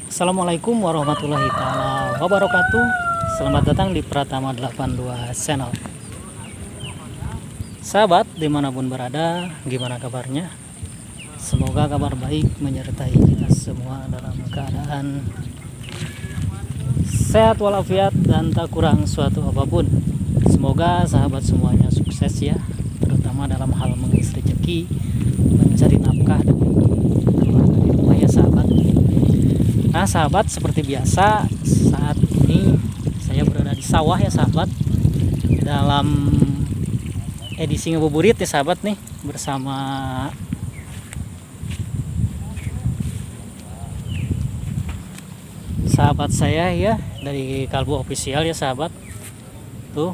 Assalamualaikum warahmatullahi taala wabarakatuh. Selamat datang di Pratama 82 Channel. Sahabat dimanapun berada, gimana kabarnya? Semoga kabar baik menyertai kita semua dalam keadaan sehat walafiat dan tak kurang suatu apapun. Semoga sahabat semuanya sukses ya, terutama dalam hal mengisi rezeki, mencari nafkah demi keluarga di rumah ya sahabat. Nah sahabat, seperti biasa saat ini saya berada di sawah ya sahabat, dalam edisi ngabuburit ya sahabat nih, bersama sahabat saya ya dari Kalbu Official ya sahabat. Tuh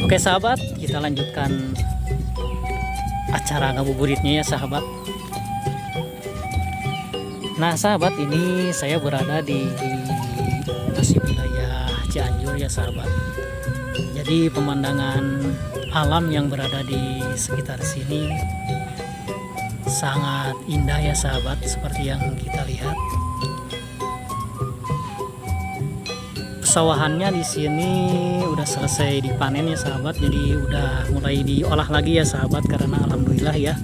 oke sahabat, kita lanjutkan acara ngabuburitnya ya sahabat. Nah sahabat, ini saya berada di masih wilayah Cianjur ya sahabat. Jadi pemandangan alam yang berada di sekitar sini sangat indah ya sahabat, seperti yang kita lihat. Pesawahannya di sini udah selesai dipanen ya sahabat, jadi udah mulai diolah lagi ya sahabat, karena alhamdulillah ya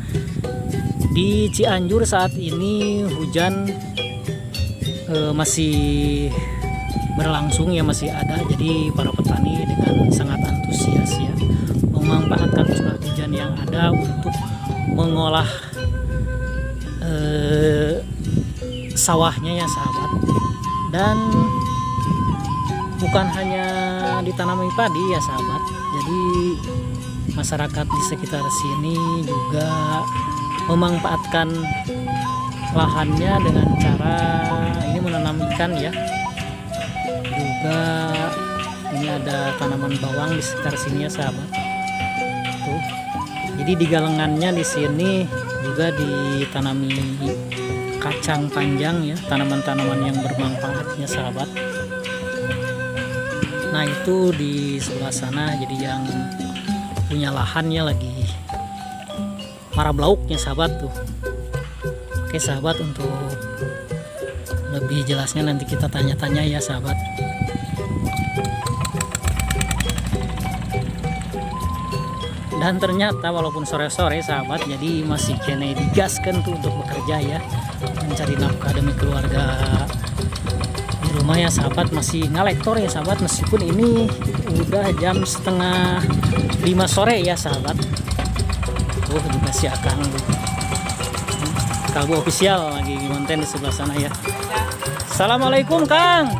di Cianjur saat ini hujan masih berlangsung ya, masih ada. Jadi para petani dengan sangat antusias ya memanfaatkan curah hujan yang ada untuk mengolah sawahnya ya sahabat. Dan bukan hanya ditanami padi ya sahabat, jadi masyarakat di sekitar sini juga memanfaatkan lahannya dengan cara ini menanam ikan ya. Juga ini ada tanaman bawang di sekitar sini ya sahabat. Tuh. Jadi di galengannya di sini juga ditanami kacang panjang ya, tanaman-tanaman yang bermanfaat ya sahabat. Nah itu di sebelah sana, jadi yang punya lahannya lagi marablauknya sahabat tuh. Oke sahabat, untuk lebih jelasnya nanti kita tanya-tanya ya sahabat. Dan ternyata walaupun sore-sore sahabat, jadi masih kene digaskan tuh untuk bekerja ya, mencari nafkah demi keluarga di rumah ya sahabat. Masih ngalektor ya sahabat, meskipun ini udah jam setengah 5 sore ya sahabat. Tuh juga si Akang Kalbu Official lagi konten di sebelah sana ya. Assalamualaikum Kang.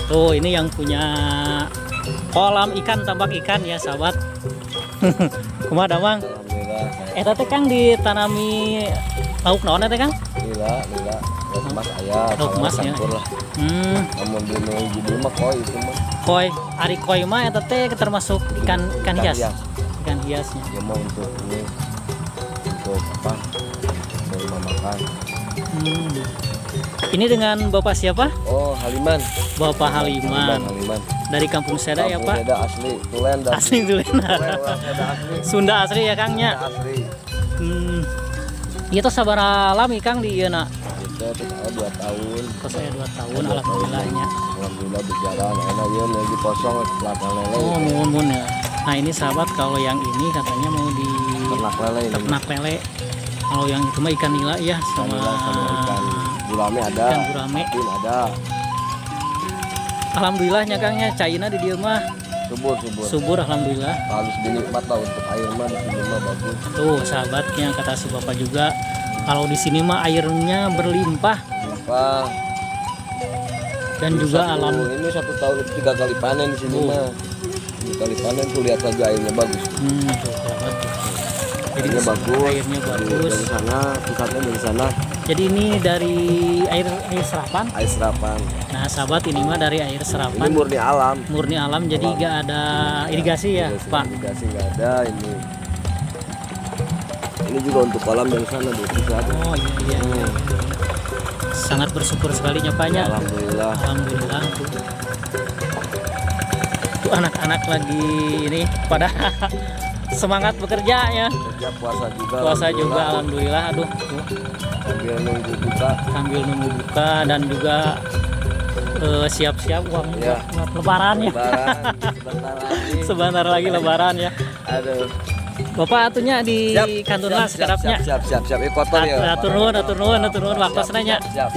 Tuh ini yang punya kolam ikan, tambak ikan ya sahabat. Kumaha damang? Alhamdulillah. Eta teh Kang ditanami lauk naon teh Kang? Lila, lauk emas aya. Lauk emas ya. Lah. Namun di jadi mah koi itu mah. Koi, ari koi mah eta teh termasuk ikan hias. Ikan hiasnya. Dia mau untuk ini, untuk apa? Untuk rumah makan. Ini dengan Bapak siapa? Oh, Haliman. Bapak Haliman. Haliman. Dari Kampung Seda ya Pak? Seda asli, Tulen dan Asli Tulen. Seda asli. Sunda asli ya Kangnya. Seda asli. Itu sabaraha lami Kang di ieu na? Itu saya 2 tahun. Kos saya 2 tahun alhamdulillahnya. Alhamdulillah berjalan. Enak ya, lagi kosong belakang lele. Oh, mun ya. Nah, ini sahabat, kalau yang ini katanya mau di Ternak lele ini. ternak lele. Kalau yang itu mah ikan nila ya, sama ikan gurame ada. ikan gurame. Ada. Alhamdulillahnya Kangnya Caina di dieu mah Subur alhamdulillah. Halus dinikmat lah untuk air mah di sini mah bagus. Tuh sahabat, yang kata si bapak juga, kalau di sini mah airnya berlimpah Limpah. dan juga alam. Ini 1 tahun itu 3 kali panen di sini mah. 3 kali panen tuh, lihat saja airnya bagus. Tuh sahabat tuh. Jadi Airnya bagus. airnya bagus. Dari sana, pusatnya dari sana. Jadi ini dari air serapan. Air serapan. Nah sahabat, ini mah dari air Ini serapan. murni alam. Murni alam, jadi nggak ada irigasi ya Pak. Irigasi nggak ada ini. Ini juga untuk kolam dari sana di pusat. Oh iya. Sangat bersyukur sekali nyapanya. Alhamdulillah. Alhamdulillah tuh. Tuh anak-anak lagi ini pada semangat bekerja ya. Kerja puasa juga. Puasa juga alhamdulillah. Aduh tuh. Sambil nunggu buka. Sambil nunggu buka dan juga siap-siap uang Ya. buat lebaran ya. Lebaran sebentar lagi. Sebentar lagi lebaran ya. Aduh. Bapak atunya di kantor lah sekarapnya. Siap. Kotor ya. Atur nuhun waktu senanya. Siap.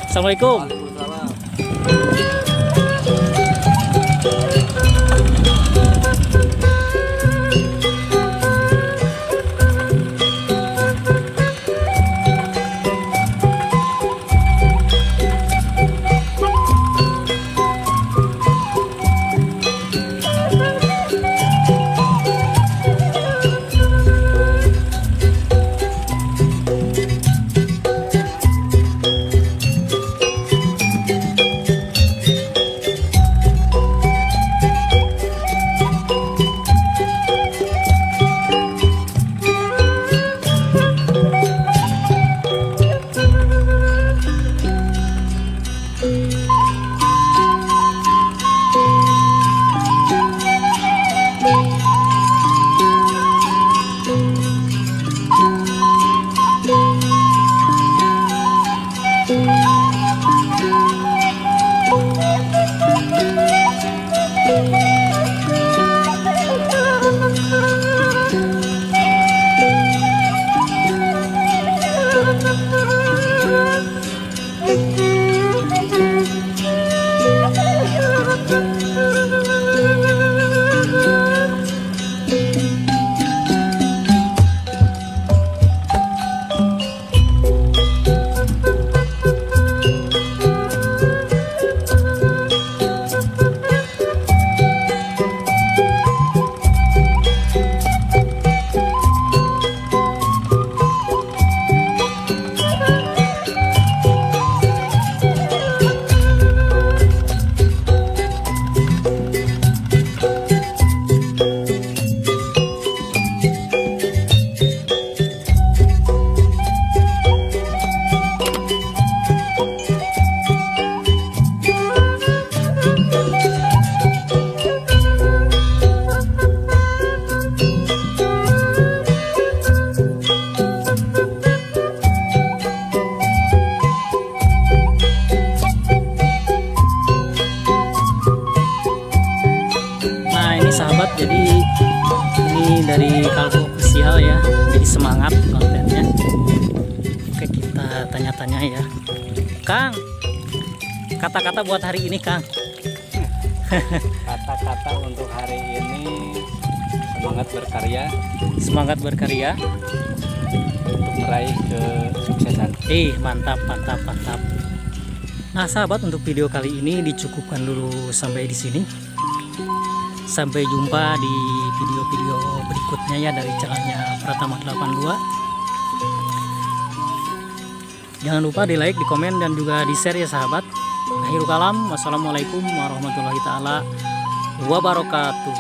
Assalamualaikum. Waalaikumsalam. sahabat, jadi ini dari Kalbu Official ya, jadi semangat kontennya. Oke, kita tanya-tanya ya, Kang, kata-kata buat hari ini, Kang. Kata-kata untuk hari ini: semangat berkarya, semangat berkarya untuk meraih kesuksesan. Mantap, mantap, mantap. Nah sahabat, untuk video kali ini dicukupkan dulu sampai di sini. Sampai jumpa di video-video berikutnya ya, dari channelnya Pratama 82. Jangan lupa di like, di komen, dan juga di share ya sahabat. Akhirul kalam, wassalamualaikum warahmatullahi taala wabarakatuh.